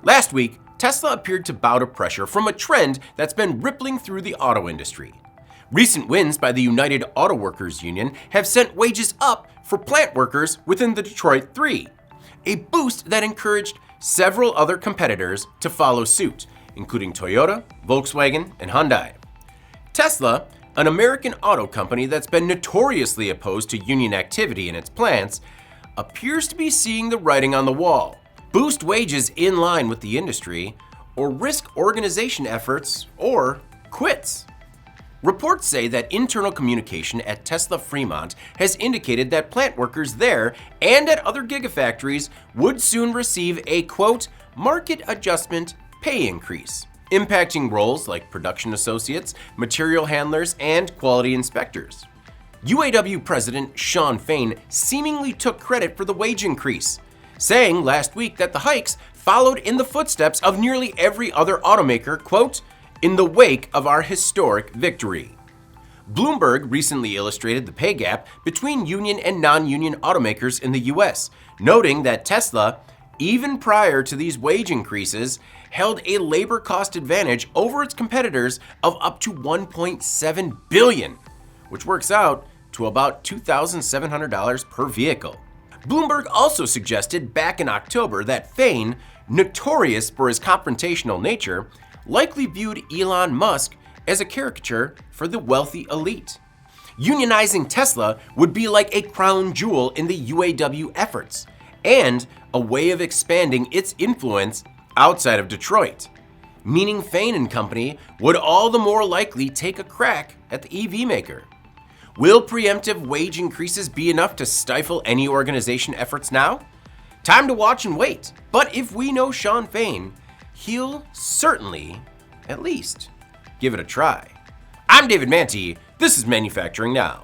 Last week, Tesla appeared to bow to pressure from a trend that's been rippling through the auto industry. Recent wins by the United Autoworkers Union have sent wages up for plant workers within the Detroit Three, a boost that encouraged several other competitors to follow suit, including Toyota, Volkswagen, and Hyundai. Tesla, an American auto company that's been notoriously opposed to union activity in its plants, appears to be seeing the writing on the wall: boost wages in line with the industry, or risk organization efforts, or quits. Reports say that internal communication at Tesla Fremont has indicated that plant workers there and at other gigafactories would soon receive a, quote, market adjustment pay increase, impacting roles like production associates, material handlers, and quality inspectors. UAW President Shawn Fain seemingly took credit for the wage increase, saying last week that the hikes followed in the footsteps of nearly every other automaker, quote, in the wake of our historic victory. Bloomberg recently illustrated the pay gap between union and non-union automakers in the US, noting that Tesla, even prior to these wage increases, held a labor cost advantage over its competitors of up to $1.7 billion, which works out to about $2,700 per vehicle. Bloomberg also suggested back in October that Fain, notorious for his confrontational nature, likely viewed Elon Musk as a caricature for the wealthy elite. Unionizing Tesla would be like a crown jewel in the UAW efforts, and a way of expanding its influence outside of Detroit, meaning Fain and company would all the more likely take a crack at the EV maker. Will preemptive wage increases be enough to stifle any organization efforts now? Time to watch and wait, but if we know Shawn Fain, he'll certainly, at least, give it a try. I'm David Manti. This is Manufacturing Now.